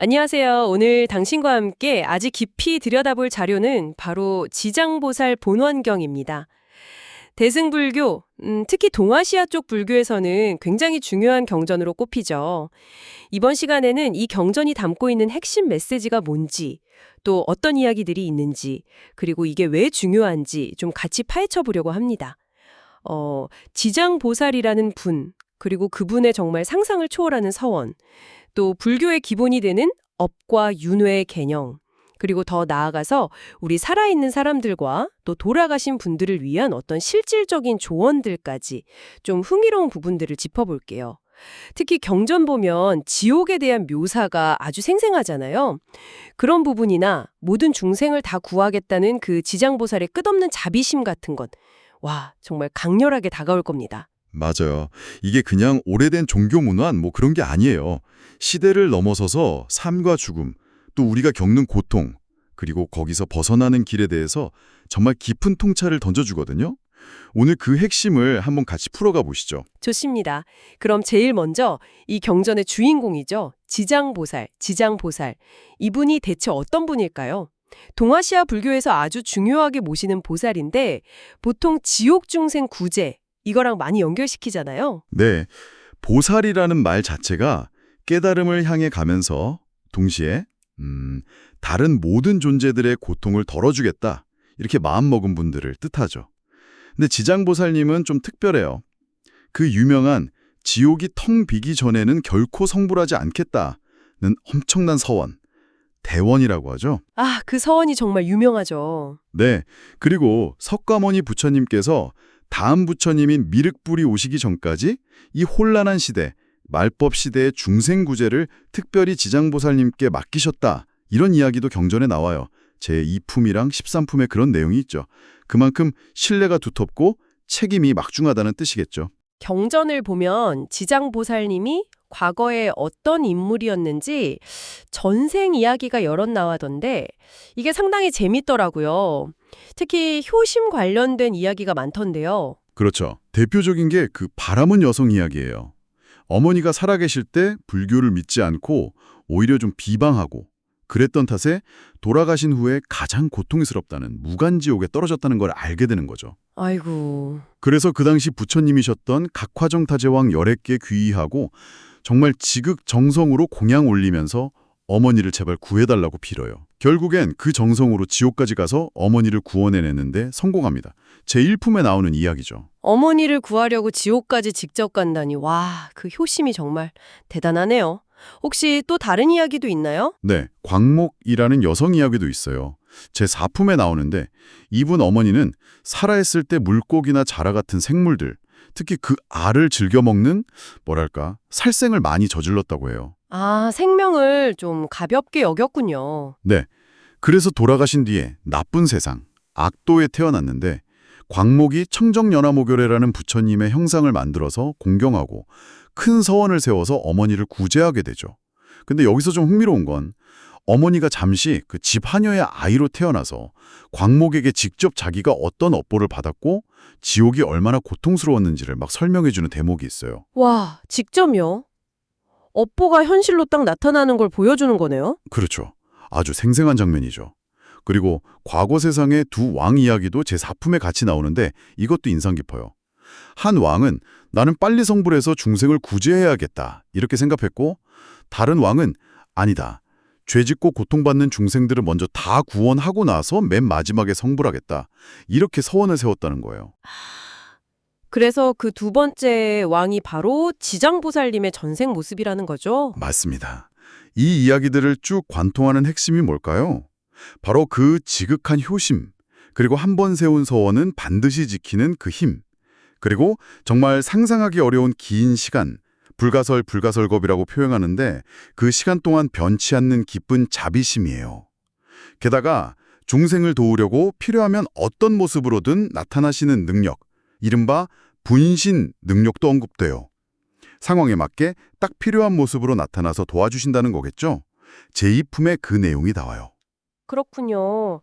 안녕하세요. 오늘 당신과 함께 아주 깊이 들여다볼 자료는 바로 지장보살 본원경입니다. 대승불교, 특히 동아시아 쪽 불교에서는 굉장히 중요한 경전으로 꼽히죠. 이번 시간에는 이 경전이 담고 있는 핵심 메시지가 뭔지, 또 어떤 이야기들이 있는지, 그리고 이게 왜 중요한지 좀 같이 파헤쳐 보려고 합니다. 지장보살이라는 분, 그리고 그분의 정말 상상을 초월하는 서원, 또 불교의 기본이 되는 업과 윤회의 개념, 그리고 더 나아가서 우리 살아있는 사람들과 또 돌아가신 분들을 위한 어떤 실질적인 조언들까지 좀 흥미로운 부분들을 짚어볼게요. 특히 경전 보면 지옥에 대한 묘사가 아주 생생하잖아요. 그런 부분이나 모든 중생을 다 구하겠다는 그 지장보살의 끝없는 자비심 같은 것, 와, 정말 강렬하게 다가올 겁니다. 맞아요. 이게 그냥 오래된 종교 문화 뭐 그런 게 아니에요. 시대를 넘어서서 삶과 죽음, 또 우리가 겪는 고통, 그리고 거기서 벗어나는 길에 대해서 정말 깊은 통찰을 던져주거든요. 오늘 그 핵심을 한번 같이 풀어가 보시죠. 좋습니다. 그럼 제일 먼저 이 경전의 주인공이죠. 지장보살. 이분이 대체 어떤 분일까요? 동아시아 불교에서 아주 중요하게 모시는 보살인데 보통 지옥 중생 구제 이거랑 많이 연결시키잖아요. 네, 보살이라는 말 자체가 깨달음을 향해 가면서 동시에 다른 모든 존재들의 고통을 덜어주겠다 이렇게 마음먹은 분들을 뜻하죠. 근데 지장보살님은 좀 특별해요. 그 유명한 지옥이 텅 비기 전에는 결코 성불하지 않겠다는 엄청난 서원, 대원이라고 하죠. 아, 그 서원이 정말 유명하죠. 네, 그리고 석가모니 부처님께서 다음 부처님인 미륵불이 오시기 전까지 이 혼란한 시대, 말법 시대의 중생구제를 특별히 지장보살님께 맡기셨다. 이런 이야기도 경전에 나와요. 제2품이랑 13품에 그런 내용이 있죠. 그만큼 신뢰가 두텁고 책임이 막중하다는 뜻이겠죠. 경전을 보면 지장보살님이 과거에 어떤 인물이었는지 전생 이야기가 여럿 나와던데 이게 상당히 재밌더라고요. 특히 효심 관련된 이야기가 많던데요. 그렇죠. 대표적인 게 그 바람은 여성 이야기예요. 어머니가 살아계실 때 불교를 믿지 않고 오히려 좀 비방하고 그랬던 탓에 돌아가신 후에 가장 고통스럽다는 무간지옥에 떨어졌다는 걸 알게 되는 거죠. 아이고. 그래서 그 당시 부처님이셨던 각화정 타제왕 열애께 귀의하고 정말 지극정성으로 공양 올리면서 어머니를 제발 구해달라고 빌어요. 결국엔 그 정성으로 지옥까지 가서 어머니를 구원해내는데 성공합니다. 제1품에 나오는 이야기죠. 어머니를 구하려고 지옥까지 직접 간다니. 와, 그 효심이 정말 대단하네요. 혹시 또 다른 이야기도 있나요? 네, 광목이라는 여성 이야기도 있어요. 제4품에 나오는데 이분 어머니는 살아있을 때 물고기나 자라 같은 생물들, 특히 그 알을 즐겨 먹는 뭐랄까 살생을 많이 저질렀다고 해요. 아, 생명을 좀 가볍게 여겼군요. 네, 그래서 돌아가신 뒤에 나쁜 세상, 악도에 태어났는데 광목이 청정연화모교례라는 부처님의 형상을 만들어서 공경하고 큰 서원을 세워서 어머니를 구제하게 되죠. 근데 여기서 좀 흥미로운 건 어머니가 잠시 그 집하녀의 아이로 태어나서 광목에게 직접 자기가 어떤 업보를 받았고 지옥이 얼마나 고통스러웠는지를 막 설명해주는 대목이 있어요. 와, 직접요? 업보가 현실로 딱 나타나는 걸 보여주는 거네요? 그렇죠. 아주 생생한 장면이죠. 그리고 과거 세상의 두 왕 이야기도 제4품에 같이 나오는데 이것도 인상 깊어요. 한 왕은 나는 빨리 성불해서 중생을 구제해야겠다 이렇게 생각했고 다른 왕은 아니다. 죄짓고 고통받는 중생들을 먼저 다 구원하고 나서 맨 마지막에 성불하겠다. 이렇게 서원을 세웠다는 거예요. 그래서 그 두 번째 왕이 바로 지장보살님의 전생 모습이라는 거죠? 맞습니다. 이 이야기들을 쭉 관통하는 핵심이 뭘까요? 바로 그 지극한 효심, 그리고 한 번 세운 서원은 반드시 지키는 그 힘, 그리고 정말 상상하기 어려운 긴 시간, 불가설겁이라고 표현하는데 그 시간 동안 변치 않는 깊은 자비심이에요. 게다가 중생을 도우려고 필요하면 어떤 모습으로든 나타나시는 능력, 이른바 분신 능력도 언급돼요. 상황에 맞게 딱 필요한 모습으로 나타나서 도와주신다는 거겠죠? 제2품에 그 내용이 나와요. 그렇군요.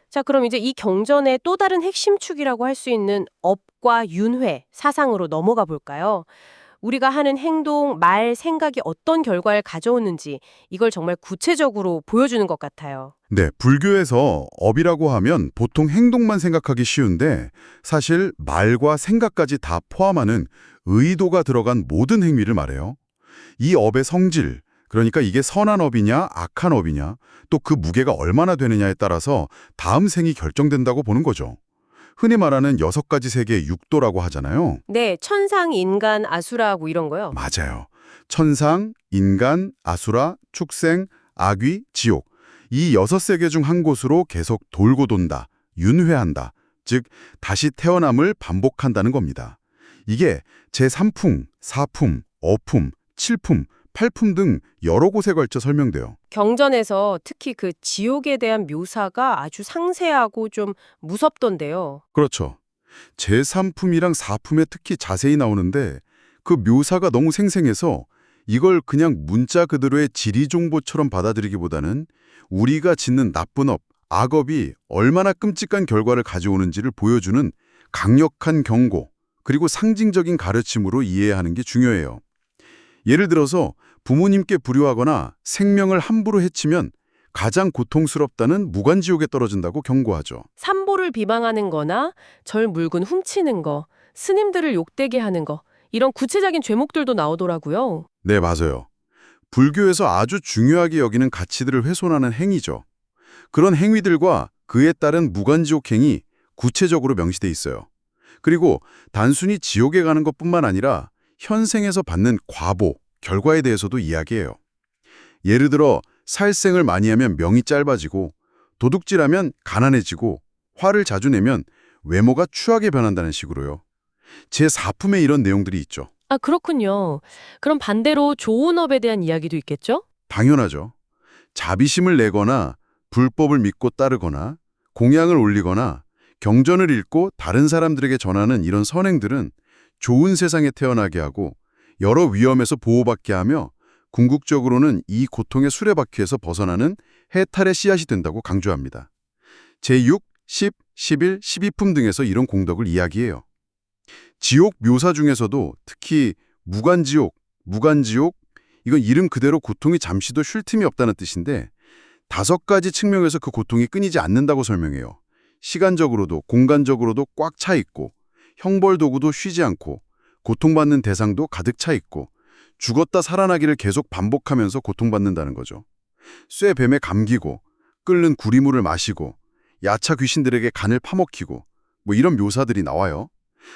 자, 그럼 이제 이 경전의 또 다른 핵심 축이라고 할 수 있는 업과 윤회, 사상으로 넘어가 볼까요? 우리가 하는 행동, 말, 생각이 어떤 결과를 가져오는지 이걸 정말 구체적으로 보여주는 것 같아요. 네, 불교에서 업이라고 하면 보통 행동만 생각하기 쉬운데 사실 말과 생각까지 다 포함하는 의도가 들어간 모든 행위를 말해요. 이 업의 성질, 그러니까 이게 선한 업이냐 악한 업이냐 또 그 무게가 얼마나 되느냐에 따라서 다음 생이 결정된다고 보는 거죠. 흔히 말하는 6가지 세계의 육도라고 하잖아요. 네, 천상, 인간, 아수라하고 이런 거요. 맞아요. 천상, 인간, 아수라, 축생, 악귀, 지옥. 이 6세계 중 한 곳으로 계속 돌고 돈다, 윤회한다. 즉, 다시 태어남을 반복한다는 겁니다. 이게 제3풍, 4품, 5품, 7품, 8품 등 여러 곳에 걸쳐 설명돼요. 경전에서 특히 그 지옥에 대한 묘사가 아주 상세하고 좀 무섭던데요. 그렇죠. 제3품이랑 4품에 특히 자세히 나오는데 그 묘사가 너무 생생해서 이걸 그냥 문자 그대로의 지리정보처럼 받아들이기보다는 우리가 짓는 나쁜 업, 악업이 얼마나 끔찍한 결과를 가져오는지를 보여주는 강력한 경고, 그리고 상징적인 가르침으로 이해해야 하는 게 중요해요. 예를 들어서 부모님께 불효하거나 생명을 함부로 해치면 가장 고통스럽다는 무간지옥에 떨어진다고 경고하죠. 삼보를 비방하는 거나 절 물건 훔치는 거, 스님들을 욕되게 하는 거, 이런 구체적인 죄목들도 나오더라고요. 네, 맞아요. 불교에서 아주 중요하게 여기는 가치들을 훼손하는 행위죠. 그런 행위들과 그에 따른 무간지옥 행위 구체적으로 명시돼 있어요. 그리고 단순히 지옥에 가는 것뿐만 아니라 현생에서 받는 과보, 결과에 대해서도 이야기해요. 예를 들어 살생을 많이 하면 명이 짧아지고 도둑질하면 가난해지고 화를 자주 내면 외모가 추하게 변한다는 식으로요. 제4품에 이런 내용들이 있죠. 아, 그렇군요. 그럼 반대로 좋은 업에 대한 이야기도 있겠죠? 당연하죠. 자비심을 내거나 불법을 믿고 따르거나 공양을 올리거나 경전을 읽고 다른 사람들에게 전하는 이런 선행들은 좋은 세상에 태어나게 하고 여러 위험에서 보호받게 하며 궁극적으로는 이 고통의 수레바퀴에서 벗어나는 해탈의 씨앗이 된다고 강조합니다. 제6, 10, 11, 12품 등에서 이런 공덕을 이야기해요. 지옥 묘사 중에서도 특히 무간지옥, 무간지옥, 이건 이름 그대로 고통이 잠시도 쉴 틈이 없다는 뜻인데 5가지 측면에서 그 고통이 끊이지 않는다고 설명해요. 시간적으로도 공간적으로도 꽉 차 있고 형벌 도구도 쉬지 않고 고통받는 대상도 가득 차 있고 죽었다 살아나기를 계속 반복하면서 고통받는다는 거죠. 쇠뱀에 감기고 끓는 구리물을 마시고 야차 귀신들에게 간을 파먹히고 뭐 이런 묘사들이 나와요.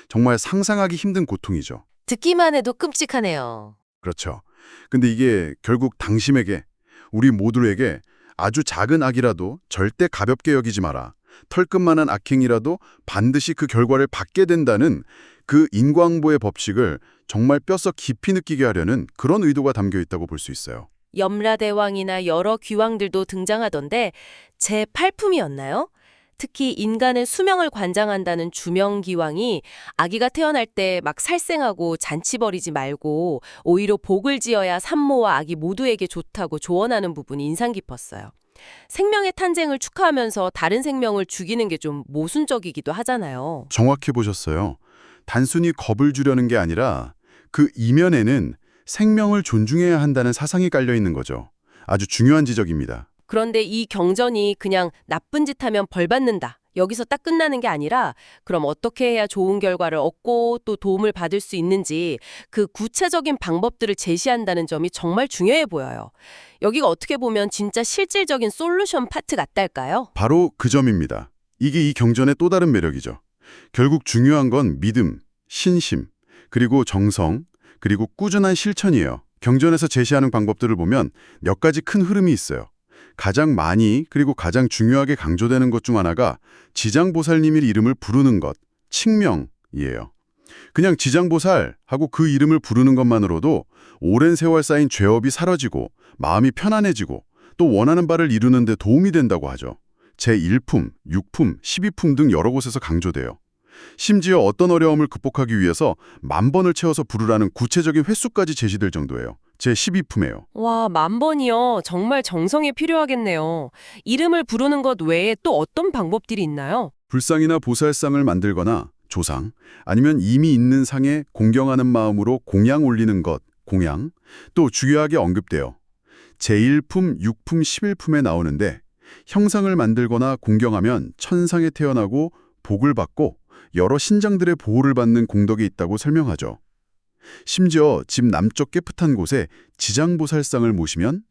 정말 상상하기 힘든 고통이죠. 듣기만 해도 끔찍하네요. 그렇죠. 근데 이게 결국 당신에게, 우리 모두에게 아주 작은 악이라도 절대 가볍게 여기지 마라. 털끝만한 악행이라도 반드시 그 결과를 받게 된다는 그 인과응보의 법칙을 정말 뼛속 깊이 느끼게 하려는 그런 의도가 담겨 있다고 볼 수 있어요. 염라대왕이나 여러 귀왕들도 등장하던데 제8품이었나요? 특히 인간의 수명을 관장한다는 주명기왕이 아기가 태어날 때 막 살생하고 잔치 벌이지 말고 오히려 복을 지어야 산모와 아기 모두에게 좋다고 조언하는 부분이 인상 깊었어요. 생명의 탄생을 축하하면서 다른 생명을 죽이는 게 좀 모순적이기도 하잖아요. 정확히 보셨어요. 단순히 겁을 주려는 게 아니라 그 이면에는 생명을 존중해야 한다는 사상이 깔려 있는 거죠. 아주 중요한 지적입니다. 그런데 이 경전이 그냥 나쁜 짓 하면 벌 받는다, 여기서 딱 끝나는 게 아니라 그럼 어떻게 해야 좋은 결과를 얻고 또 도움을 받을 수 있는지 그 구체적인 방법들을 제시한다는 점이 정말 중요해 보여요. 여기가 어떻게 보면 진짜 실질적인 솔루션 파트 같달까요? 바로 그 점입니다. 이게 이 경전의 또 다른 매력이죠. 결국 중요한 건 믿음, 신심, 그리고 정성, 그리고 꾸준한 실천이에요. 경전에서 제시하는 방법들을 보면 몇 가지 큰 흐름이 있어요. 가장 많이 그리고 가장 중요하게 강조되는 것 중 하나가 지장보살님의 이름을 부르는 것, 칭명이에요. 그냥 지장보살 하고 그 이름을 부르는 것만으로도 오랜 세월 쌓인 죄업이 사라지고 마음이 편안해지고 또 원하는 바를 이루는 데 도움이 된다고 하죠. 제1품, 6품, 12품 등 여러 곳에서 강조돼요. 심지어 어떤 어려움을 극복하기 위해서 10,000번을 채워서 부르라는 구체적인 횟수까지 제시될 정도예요. 제12품이에요. 와, 10,000번이요. 정말 정성이 필요하겠네요. 이름을 부르는 것 외에 또 어떤 방법들이 있나요? 불상이나 보살상을 만들거나 조상, 아니면 이미 있는 상에 공경하는 마음으로 공양 올리는 것, 공양, 또 중요하게 언급돼요. 제1품, 6품, 11품에 나오는데 형상을 만들거나 공경하면 천상에 태어나고 복을 받고 여러 신장들의 보호를 받는 공덕이 있다고 설명하죠. 심지어 집 남쪽 깨끗한 곳에 지장보살상을 모시면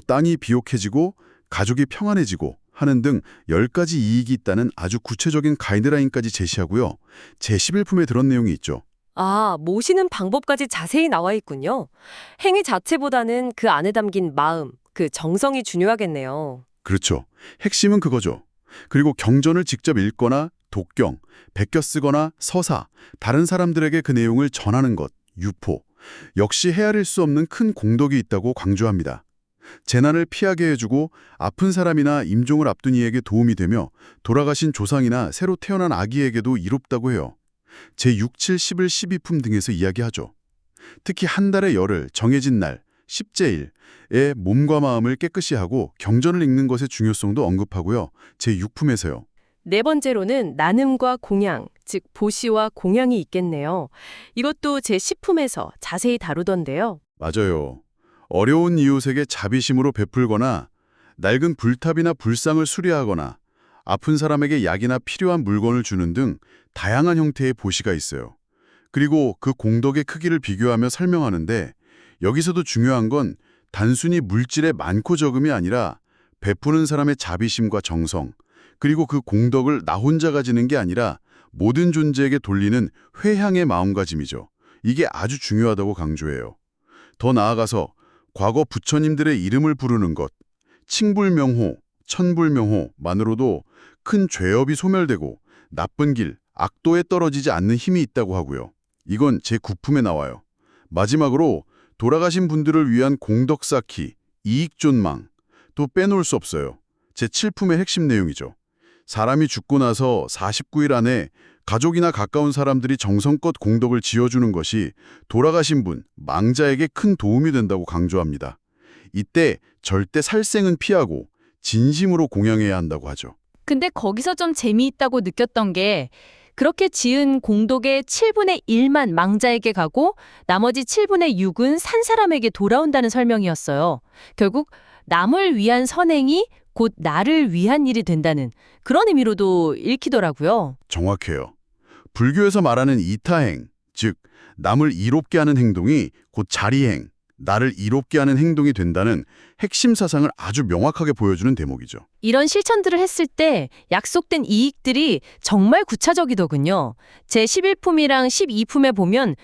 땅이 비옥해지고 가족이 평안해지고 하는 등 10가지 이익이 있다는 아주 구체적인 가이드라인까지 제시하고요. 제11품에 들은 내용이 있죠. 아, 모시는 방법까지 자세히 나와 있군요. 행위 자체보다는 그 안에 담긴 마음, 그 정성이 중요하겠네요. 그렇죠. 핵심은 그거죠. 그리고 경전을 직접 읽거나 독경, 베껴 쓰거나 서사, 다른 사람들에게 그 내용을 전하는 것, 유포. 역시 헤아릴 수 없는 큰 공덕이 있다고 강조합니다. 재난을 피하게 해주고 아픈 사람이나 임종을 앞둔 이에게 도움이 되며 돌아가신 조상이나 새로 태어난 아기에게도 이롭다고 해요. 제6, 7, 11, 12품 등에서 이야기하죠. 특히 한 달의 열흘, 정해진 날, 십제일에 몸과 마음을 깨끗이 하고 경전을 읽는 것의 중요성도 언급하고요. 제6품에서요. 네 번째로는 나눔과 공양, 즉 보시와 공양이 있겠네요. 이것도 제10품에서 자세히 다루던데요. 맞아요. 어려운 이웃에게 자비심으로 베풀거나 낡은 불탑이나 불상을 수리하거나 아픈 사람에게 약이나 필요한 물건을 주는 등 다양한 형태의 보시가 있어요. 그리고 그 공덕의 크기를 비교하며 설명하는데 여기서도 중요한 건 단순히 물질의 많고 적음이 아니라 베푸는 사람의 자비심과 정성, 그리고 그 공덕을 나 혼자 가지는 게 아니라 모든 존재에게 돌리는 회향의 마음가짐이죠. 이게 아주 중요하다고 강조해요. 더 나아가서 과거 부처님들의 이름을 부르는 것, 칭불명호, 천불명호만으로도 큰 죄업이 소멸되고 나쁜 길, 악도에 떨어지지 않는 힘이 있다고 하고요. 이건 제9품에 나와요. 마지막으로 돌아가신 분들을 위한 공덕 쌓기, 이익 존망, 또 빼놓을 수 없어요. 제7품의 핵심 내용이죠. 사람이 죽고 나서 49일 안에 가족이나 가까운 사람들이 정성껏 공덕을 지어주는 것이 돌아가신 분, 망자에게 큰 도움이 된다고 강조합니다. 이때 절대 살생은 피하고 진심으로 공양해야 한다고 하죠. 근데 거기서 좀 재미있다고 느꼈던 게 그렇게 지은 공덕의 7분의 1만 망자에게 가고 나머지 7분의 6은 산 사람에게 돌아온다는 설명이었어요. 결국 남을 위한 선행이 곧 나를 위한 일이 된다는 그런 의미로도 읽히더라고요. 정확해요. 불교에서 말하는 이타행, 즉 남을 이롭게 하는 행동이 곧 자리행, 나를 이롭게 하는 행동이 된다는 핵심 사상을 아주 명확하게 보여주는 대목이죠. 이런 실천들을 했을 때 약속된 이익들이 정말 구체적이더군요. 제11품이랑 12품에 보면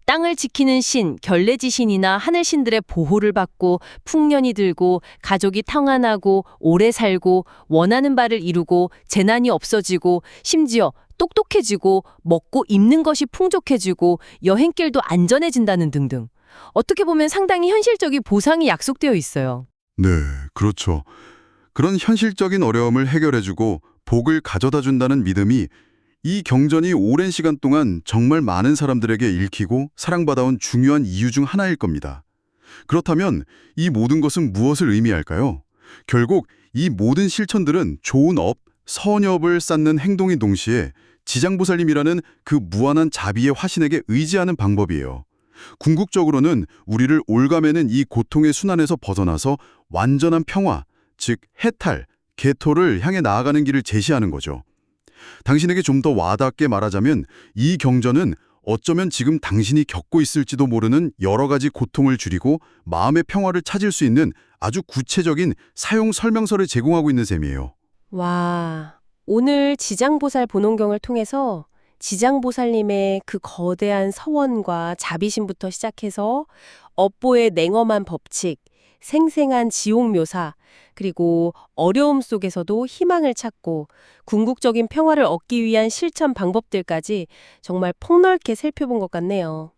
땅을 지키는 신, 결례지신이나 하늘신들의 보호를 받고 풍년이 들고 가족이 평안하고 오래 살고 원하는 바를 이루고 재난이 없어지고 심지어 똑똑해지고 먹고 입는 것이 풍족해지고 여행길도 안전해진다는 등등. 어떻게 보면 상당히 현실적인 보상이 약속되어 있어요. 네, 그렇죠. 그런 현실적인 어려움을 해결해주고 복을 가져다준다는 믿음이 이 경전이 오랜 시간 동안 정말 많은 사람들에게 읽히고 사랑받아온 중요한 이유 중 하나일 겁니다. 그렇다면 이 모든 것은 무엇을 의미할까요? 결국 이 모든 실천들은 좋은 업, 선업을 쌓는 행동인 동시에 지장보살님이라는 그 무한한 자비의 화신에게 의지하는 방법이에요. 궁극적으로는 우리를 올가매는 이 고통의 순환에서 벗어나서 완전한 평화, 즉 해탈, 개토를 향해 나아가는 길을 제시하는 거죠. 당신에게 좀 더 와닿게 말하자면 이 경전은 어쩌면 지금 당신이 겪고 있을지도 모르는 여러 가지 고통을 줄이고 마음의 평화를 찾을 수 있는 아주 구체적인 사용 설명서를 제공하고 있는 셈이에요. 와, 오늘 지장보살 본원경을 통해서 지장보살님의 그 거대한 서원과 자비심부터 시작해서 업보의 냉엄한 법칙, 생생한 지옥 묘사, 그리고 어려움 속에서도 희망을 찾고 궁극적인 평화를 얻기 위한 실천 방법들까지 정말 폭넓게 살펴본 것 같네요.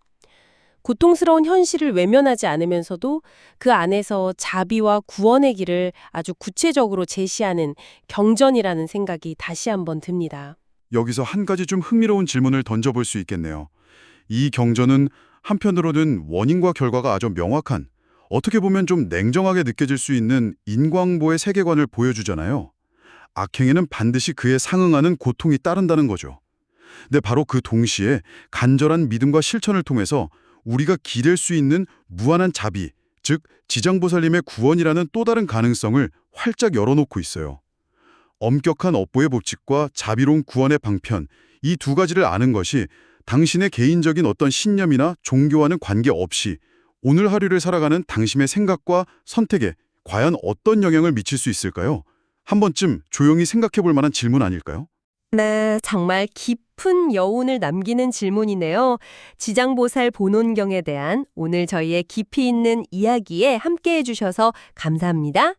고통스러운 현실을 외면하지 않으면서도 그 안에서 자비와 구원의 길을 아주 구체적으로 제시하는 경전이라는 생각이 다시 한번 듭니다. 여기서 한 가지 좀 흥미로운 질문을 던져볼 수 있겠네요. 이 경전은 한편으로는 원인과 결과가 아주 명확한, 어떻게 보면 좀 냉정하게 느껴질 수 있는 인광보의 세계관을 보여주잖아요. 악행에는 반드시 그에 상응하는 고통이 따른다는 거죠. 근데 바로 그 동시에 간절한 믿음과 실천을 통해서 우리가 기댈 수 있는 무한한 자비, 즉 지장보살님의 구원이라는 또 다른 가능성을 활짝 열어놓고 있어요. 엄격한 업보의 법칙과 자비로운 구원의 방편, 이 두 가지를 아는 것이 당신의 개인적인 어떤 신념이나 종교와는 관계없이 오늘 하루를 살아가는 당신의 생각과 선택에 과연 어떤 영향을 미칠 수 있을까요? 한 번쯤 조용히 생각해 볼 만한 질문 아닐까요? 네, 정말 깊은 여운을 남기는 질문이네요. 지장보살 본원경에 대한 오늘 저희의 깊이 있는 이야기에 함께해 주셔서 감사합니다.